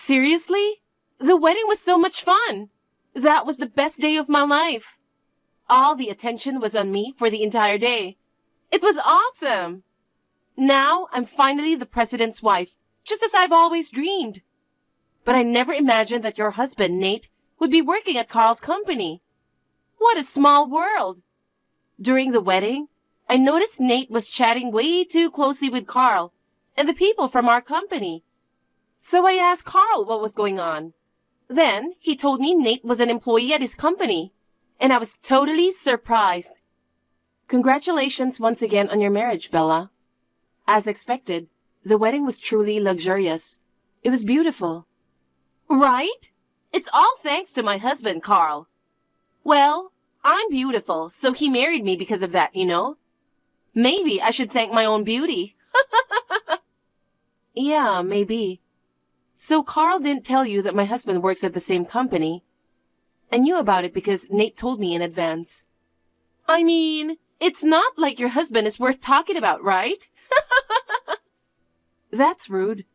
Seriously? The wedding was so much fun. That was the best day of my life. All the attention was on me for the entire day. It was awesome. Now I'm finally the president's wife, just as I've always dreamed. But I never imagined that your husband, Nate, would be working at Carl's company. What a small world. During the wedding, I noticed Nate was chatting way too closely with Carl and the people from our company. So I asked Carl what was going on. Then he told me Nate was an employee at his company, and I was totally surprised. Congratulations once again on your marriage, Bella. As expected, the wedding was truly luxurious. It was beautiful. Right? It's all thanks to my husband, Carl. Well, I'm beautiful, so he married me because of that, you know? Maybe I should thank my own beauty. Yeah, maybe. So Carl didn't tell you that my husband works at the same company. I knew about it because Nate told me in advance. I mean, it's not like your husband is worth talking about, right? That's rude.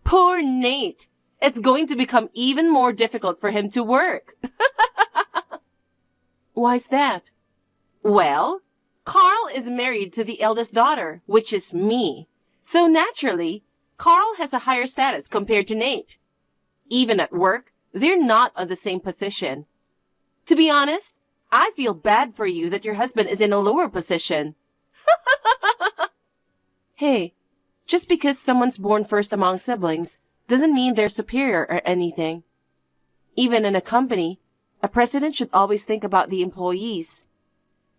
Poor Nate. It's going to become even more difficult for him to work. Why's that? Well, Carl is married to the eldest daughter, which is me. So naturally, Carl has a higher status compared to Nate. Even at work, they're not on the same position. To be honest, I feel bad for you that your husband is in a lower position. Hey, just because someone's born first among siblings doesn't mean they're superior or anything. Even in a company, a president should always think about the employees.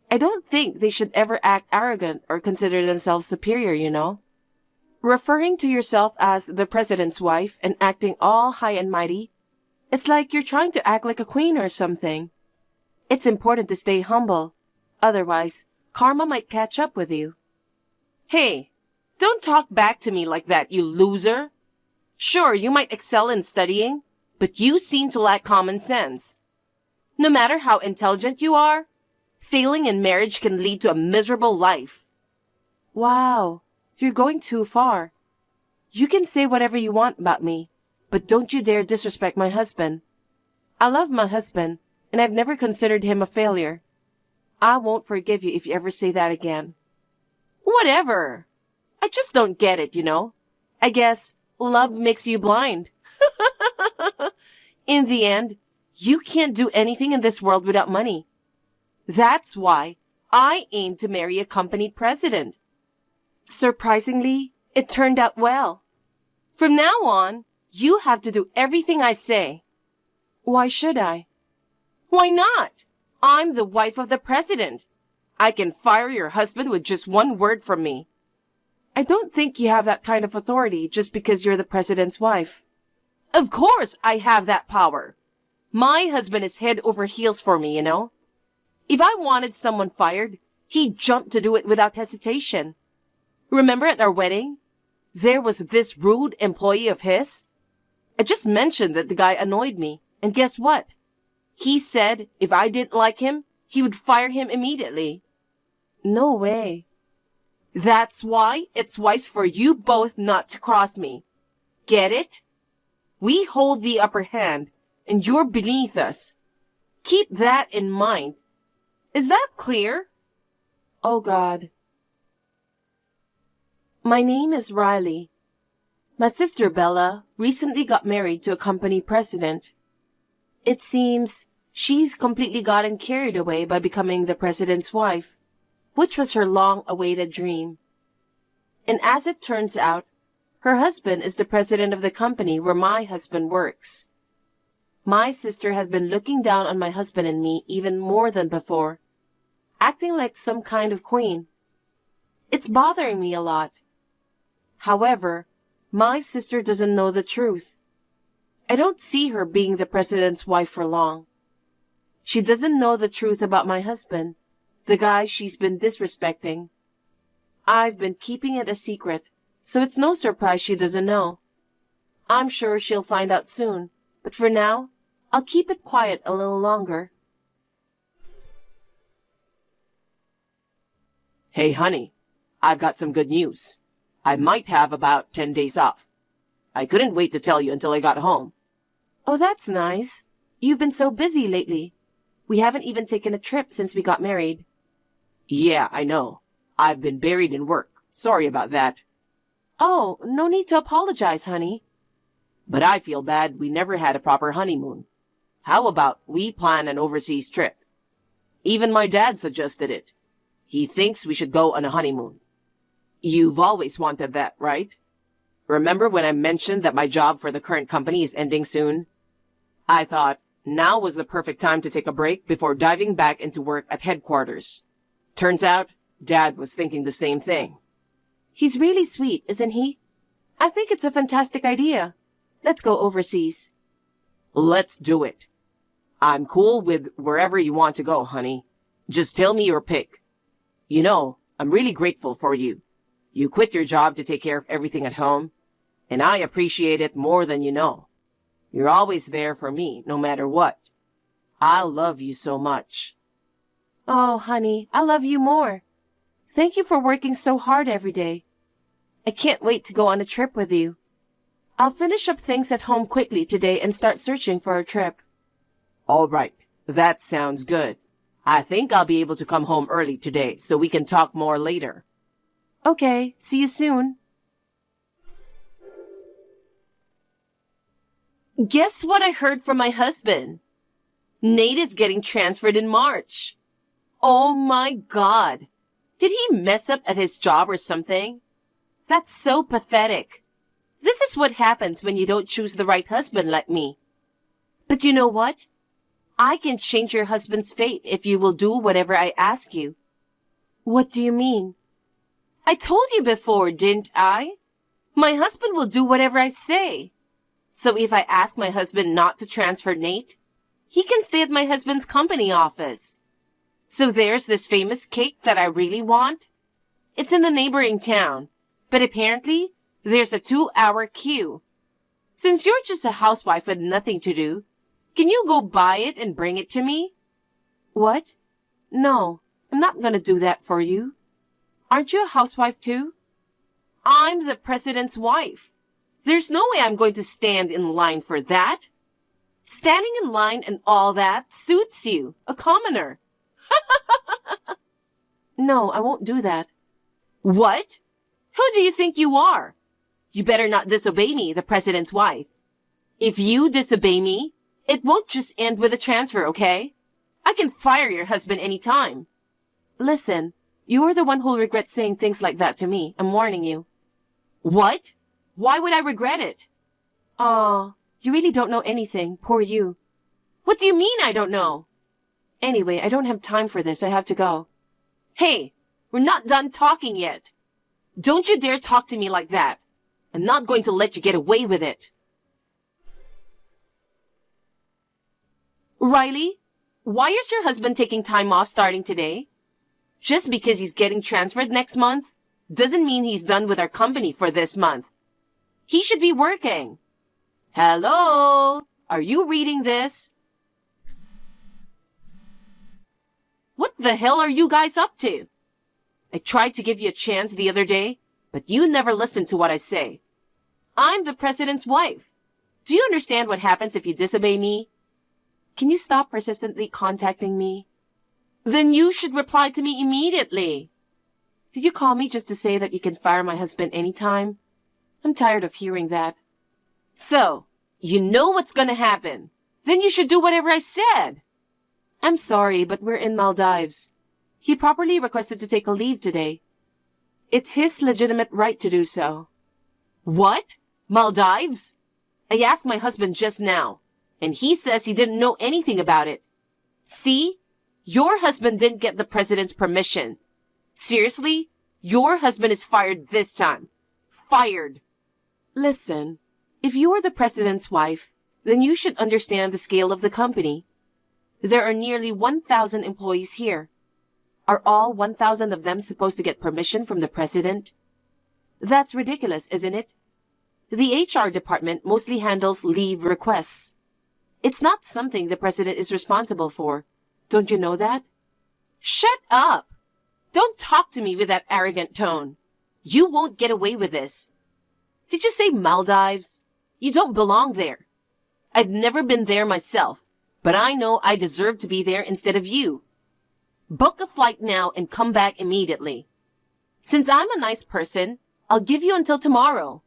I don't think they should ever act arrogant or consider themselves superior, you know? Referring to yourself as the president's wife and acting all high and mighty, it's like you're trying to act like a queen or something. It's important to stay humble. Otherwise, karma might catch up with you. Hey, don't talk back to me like that, you loser. Sure, you might excel in studying, but you seem to lack common sense. No matter how intelligent you are, failing in marriage can lead to a miserable life. Wow, you're going too far. You can say whatever you want about me, but don't you dare disrespect my husband. I love my husband, and I've never considered him a failure. I won't forgive you if you ever say that again. Whatever. I just don't get it, you know. I guess love makes you blind. In the end, you can't do anything in this world without money. That's why I aim to marry a company president. Surprisingly, it turned out well. From now on, you have to do everything I say. Why should I? Why not? I'm the wife of the president. I can fire your husband with just one word from me. I don't think you have that kind of authority just because you're the president's wife. Of course I have that power. My husband is head over heels for me, you know. If I wanted someone fired, he'd jump to do it without hesitation. Remember at our wedding? There was this rude employee of his. I just mentioned that the guy annoyed me, and guess what? He said if I didn't like him, he would fire him immediately. No way. That's why it's wise for you both not to cross me. Get it? We hold the upper hand, and you're beneath us. Keep that in mind. Is that clear? Oh God. My name is Riley. My sister Bella recently got married to a company president. It seems she's completely gotten carried away by becoming the president's wife, which was her long-awaited dream. And as it turns out, her husband is the president of the company where my husband works. My sister has been looking down on my husband and me even more than before, acting like some kind of queen. It's bothering me a lot. However, my sister doesn't know the truth. I don't see her being the president's wife for long. She doesn't know the truth about my husband, the guy she's been disrespecting. I've been keeping it a secret, so it's no surprise she doesn't know. I'm sure she'll find out soon, but for now, I'll keep it quiet a little longer. Hey, honey, I've got some good news. I might have about 10 days off. I couldn't wait to tell you until I got home. Oh, that's nice. You've been so busy lately. We haven't even taken a trip since we got married. Yeah, I know. I've been buried in work. Sorry about that. Oh, no need to apologize, honey. But I feel bad we never had a proper honeymoon. How about we plan an overseas trip? Even my dad suggested it. He thinks we should go on a honeymoon. You've always wanted that, right? Remember when I mentioned that my job for the current company is ending soon? I thought now was the perfect time to take a break before diving back into work at headquarters. Turns out, Dad was thinking the same thing. He's really sweet, isn't he? I think it's a fantastic idea. Let's go overseas. Let's do it. I'm cool with wherever you want to go, honey. Just tell me your pick. You know, I'm really grateful for you. You quit your job to take care of everything at home, and I appreciate it more than you know. You're always there for me, no matter what. I love you so much. Oh, honey, I love you more. Thank you for working so hard every day. I can't wait to go on a trip with you. I'll finish up things at home quickly today and start searching for a trip. All right, that sounds good. I think I'll be able to come home early today so we can talk more later. Okay, see you soon. Guess what I heard from my husband? Nate is getting transferred in March. Oh my God. Did he mess up at his job or something? That's so pathetic. This is what happens when you don't choose the right husband like me. But you know what? I can change your husband's fate if you will do whatever I ask you. What do you mean? I told you before, didn't I? My husband will do whatever I say. So if I ask my husband not to transfer Nate, he can stay at my husband's company office. So there's this famous cake that I really want. It's in the neighboring town, but apparently there's a 2-hour queue. Since you're just a housewife with nothing to do, can you go buy it and bring it to me? What? No, I'm not gonna do that for you. Aren't you a housewife too? I'm the president's wife. There's no way I'm going to stand in line for that. Standing in line and all that suits you, a commoner. No, I won't do that. What? Who do you think you are? You better not disobey me, the president's wife. If you disobey me, it won't just end with a transfer, okay? I can fire your husband any time. Listen, you're the one who'll regret saying things like that to me. I'm warning you. What? Why would I regret it? Aw, you really don't know anything. Poor you. What do you mean I don't know? Anyway, I don't have time for this. I have to go. Hey, we're not done talking yet. Don't you dare talk to me like that. I'm not going to let you get away with it. Riley, why is your husband taking time off starting today? Just because he's getting transferred next month doesn't mean he's done with our company for this month. He should be working. Hello? Are you reading this? What the hell are you guys up to? I tried to give you a chance the other day, but you never listened to what I say. I'm the president's wife. Do you understand what happens if you disobey me? Can you stop persistently contacting me? Then you should reply to me immediately. Did you call me just to say that you can fire my husband anytime? I'm tired of hearing that. So, you know what's gonna happen. Then you should do whatever I said. I'm sorry, but we're in Maldives. He properly requested to take a leave today. It's his legitimate right to do so. What? Maldives? I asked my husband just now, and he says he didn't know anything about it. See? Your husband didn't get the president's permission. Seriously? Your husband is fired this time. Fired. Listen, if you're the president's wife, then you should understand the scale of the company. There are nearly 1,000 employees here. Are all 1,000 of them supposed to get permission from the president? That's ridiculous, isn't it? The HR department mostly handles leave requests. It's not something the president is responsible for. Don't you know that? Shut up! Don't talk to me with that arrogant tone. You won't get away with this. Did you say Maldives? You don't belong there. I've never been there myself, but I know I deserve to be there instead of you. Book a flight now and come back immediately. Since I'm a nice person, I'll give you until tomorrow.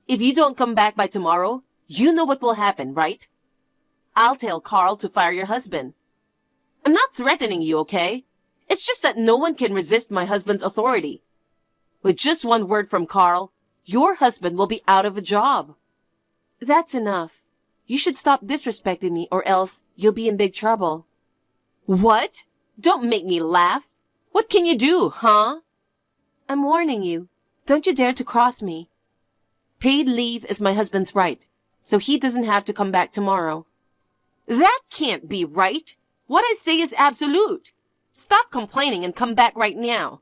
If you don't come back by tomorrow, you know what will happen, right? I'll tell Carl to fire your husband. I'm not threatening you, okay? It's just that no one can resist my husband's authority. With just one word from Carl, your husband will be out of a job. That's enough. You should stop disrespecting me or else you'll be in big trouble. What? Don't make me laugh. What can you do, huh? I'm warning you. Don't you dare to cross me. Paid leave is my husband's right, so he doesn't have to come back tomorrow. That can't be right. What I say is absolute. Stop complaining and come back right now.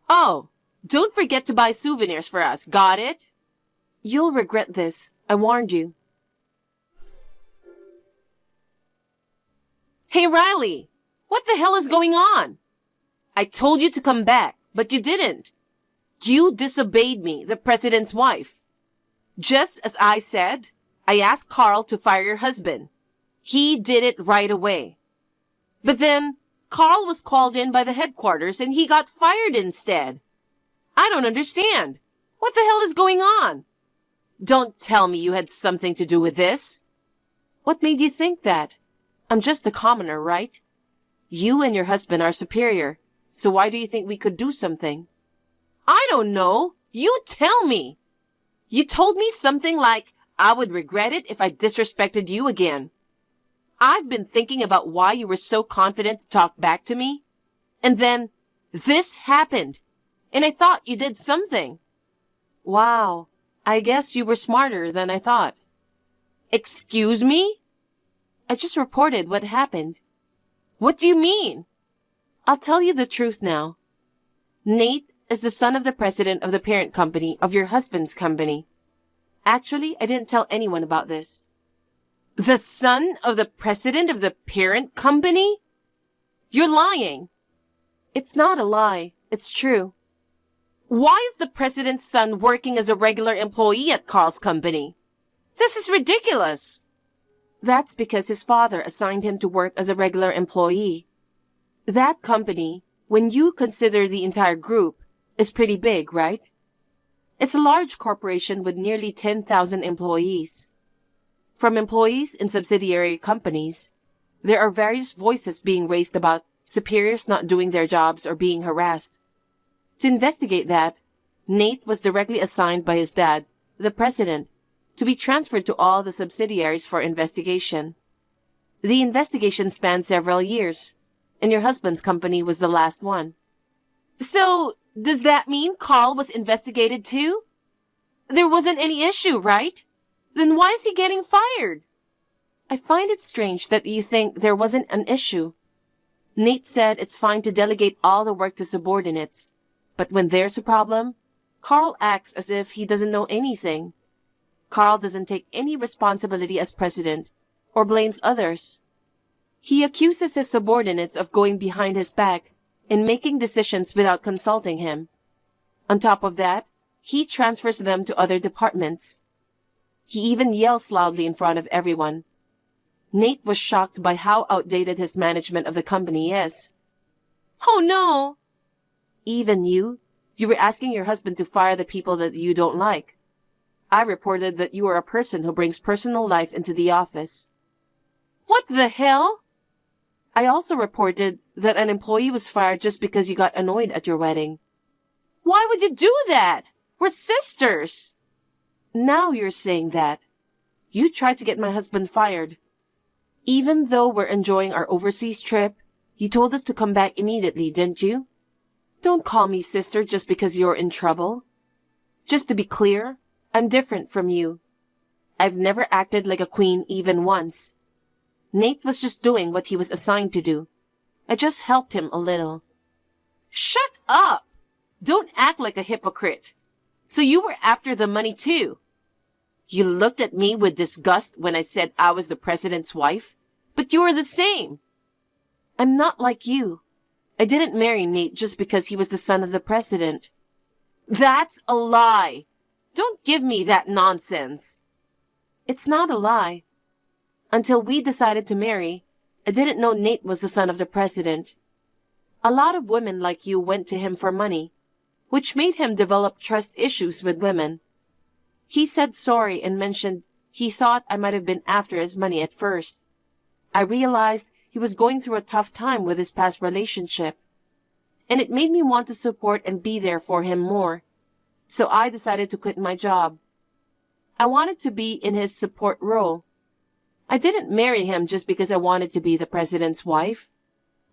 Oh, don't forget to buy souvenirs for us, got it? You'll regret this. I warned you. Hey, Riley, what the hell is going on? I told you to come back, but you didn't. You disobeyed me, the president's wife. Just as I said, I asked Carl to fire your husband. He did it right away. But then, Carl was called in by the headquarters and he got fired instead. I don't understand. What the hell is going on? Don't tell me you had something to do with this. What made you think that? I'm just a commoner, right? You and your husband are superior, so why do you think we could do something? I don't know. You tell me. You told me something like, I would regret it if I disrespected you again. I've been thinking about why you were so confident to talk back to me. And then, this happened. And I thought you did something. Wow. I guess you were smarter than I thought. Excuse me? I just reported what happened. What do you mean? I'll tell you the truth now. Nate is the son of the president of the parent company of your husband's company. Actually, I didn't tell anyone about this. The son of the president of the parent company? You're lying. It's not a lie. It's true. Why is the president's son working as a regular employee at Carl's company? This is ridiculous. That's because his father assigned him to work as a regular employee. That company, when you consider the entire group, is pretty big, right? It's a large corporation with nearly 10,000 employees. From employees in subsidiary companies, there are various voices being raised about superiors not doing their jobs or being harassed. To investigate that, Nate was directly assigned by his dad, the president, to be transferred to all the subsidiaries for investigation. The investigation spanned several years, and your husband's company was the last one. So, does that mean Carl was investigated too? There wasn't any issue, right? Then why is he getting fired? I find it strange that you think there wasn't an issue. Nate said it's fine to delegate all the work to subordinates, but when there's a problem, Carl acts as if he doesn't know anything. Carl doesn't take any responsibility as president or blames others. He accuses his subordinates of going behind his back and making decisions without consulting him. On top of that, he transfers them to other departments. He even yells loudly in front of everyone. Nate was shocked by how outdated his management of the company is. Oh no! Even you were asking your husband to fire the people that you don't like. I reported that you are a person who brings personal life into the office. What the hell? I also reported that an employee was fired just because you got annoyed at your wedding. Why would you do that? We're sisters. Now you're saying that. You tried to get my husband fired. Even though we're enjoying our overseas trip, you told us to come back immediately, didn't you? Don't call me sister just because you're in trouble. Just to be clear, I'm different from you. I've never acted like a queen even once. Nate was just doing what he was assigned to do. I just helped him a little. Shut up! Don't act like a hypocrite. So you were after the money too. You looked at me with disgust when I said I was the president's wife, but you were the same. I'm not like you. I didn't marry Nate just because he was the son of the president. That's a lie. Don't give me that nonsense. It's not a lie. Until we decided to marry, I didn't know Nate was the son of the president. A lot of women like you went to him for money, which made him develop trust issues with women. He said sorry and mentioned he thought I might have been after his money at first. I realized he was going through a tough time with his past relationship, and it made me want to support and be there for him more. So I decided to quit my job. I wanted to be in his support role. I didn't marry him just because I wanted to be the president's wife.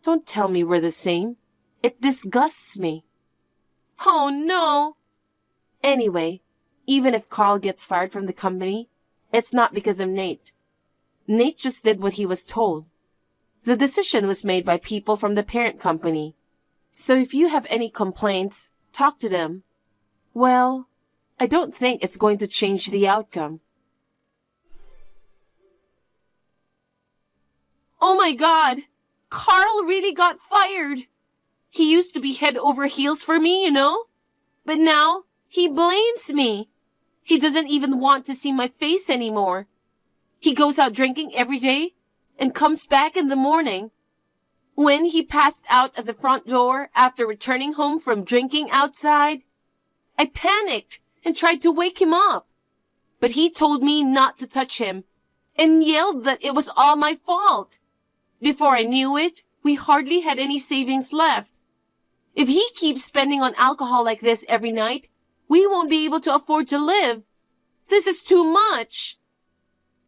Don't tell me we're the same. It disgusts me. Oh, no. Anyway, even if Carl gets fired from the company, it's not because of Nate. Nate just did what he was told. The decision was made by people from the parent company. So if you have any complaints, talk to them. Well, I don't think it's going to change the outcome. Oh my God! Carl really got fired! He used to be head over heels for me, you know? But now, he blames me. He doesn't even want to see my face anymore. He goes out drinking every day and comes back in the morning. When he passed out at the front door after returning home from drinking outside, I panicked and tried to wake him up. But he told me not to touch him and yelled that it was all my fault. Before I knew it, we hardly had any savings left. If he keeps spending on alcohol like this every night, we won't be able to afford to live. This is too much.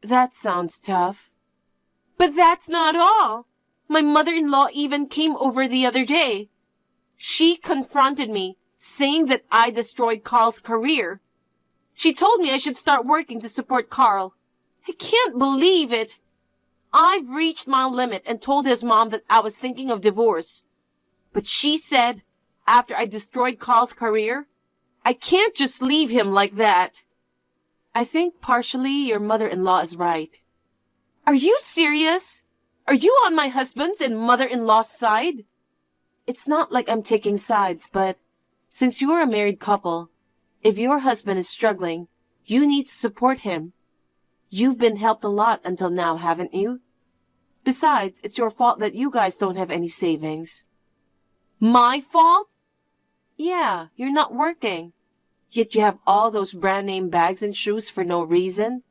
That sounds tough. But that's not all. My mother-in-law even came over the other day. She confronted me, saying that I destroyed Carl's career. She told me I should start working to support Carl. I can't believe it. I've reached my limit and told his mom that I was thinking of divorce. But she said, after I destroyed Carl's career, I can't just leave him like that. I think partially your mother-in-law is right. Are you serious? Are you on my husband's and mother-in-law's side? It's not like I'm taking sides, but since you're a married couple, if your husband is struggling, you need to support him. You've been helped a lot until now, haven't you? Besides, it's your fault that you guys don't have any savings. My fault? Yeah, you're not working. Yet you have all those brand name bags and shoes for no reason.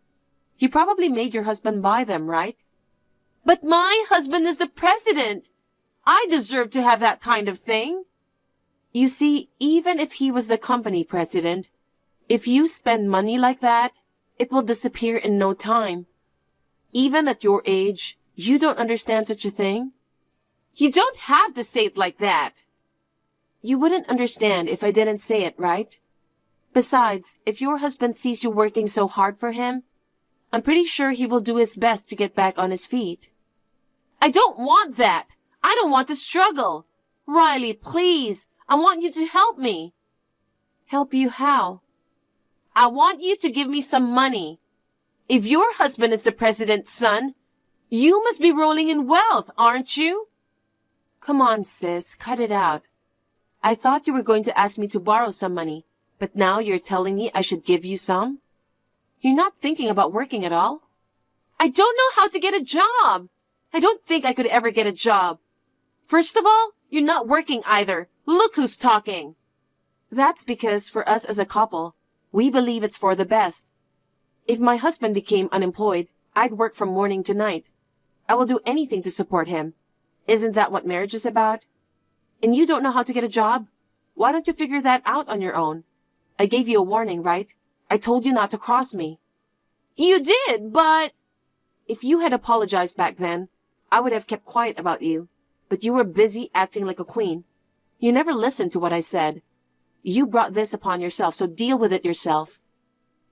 You probably made your husband buy them, right? But my husband is the president. I deserve to have that kind of thing. You see, even if he was the company president, if you spend money like that, it will disappear in no time. Even at your age, you don't understand such a thing? You don't have to say it like that. You wouldn't understand if I didn't say it, right? Besides, if your husband sees you working so hard for him, I'm pretty sure he will do his best to get back on his feet. I don't want that. I don't want to struggle. Riley, please, I want you to help me. Help you how? I want you to give me some money. If your husband is the president's son, you must be rolling in wealth, aren't you? Come on, sis, cut it out. I thought you were going to ask me to borrow some money, but now you're telling me I should give you some? You're not thinking about working at all? I don't know how to get a job. I don't think I could ever get a job. First of all, you're not working either. Look who's talking. That's because for us as a couple, we believe it's for the best. If my husband became unemployed, I'd work from morning to night. I will do anything to support him. Isn't that what marriage is about? And you don't know how to get a job? Why don't you figure that out on your own? I gave you a warning, right? I told you not to cross me. You did, but... If you had apologized back then, I would have kept quiet about you. But you were busy acting like a queen. You never listened to what I said. You brought this upon yourself, so deal with it yourself.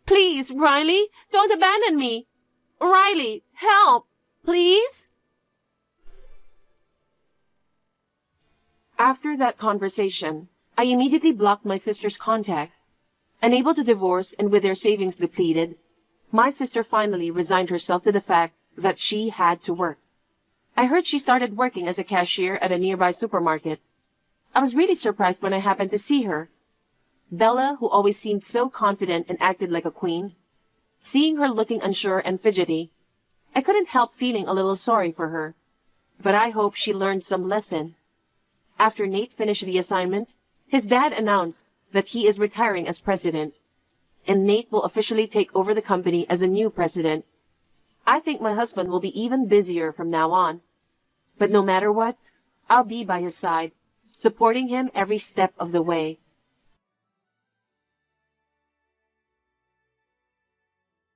Please, Riley, don't abandon me. Riley, help, please. After that conversation, I immediately blocked my sister's contact. Unable to divorce and with their savings depleted, my sister finally resigned herself to the fact that she had to work. I heard she started working as a cashier at a nearby supermarket. I was really surprised when I happened to see her. Bella, who always seemed so confident and acted like a queen, Seeing her looking unsure and fidgety, I couldn't help feeling a little sorry for her. But I hope she learned some lesson. After Nate finished the assignment, his dad announced that he is retiring as president, and Nate will officially take over the company as a new president. I think my husband will be even busier from now on. But no matter what, I'll be by his side, supporting him every step of the way.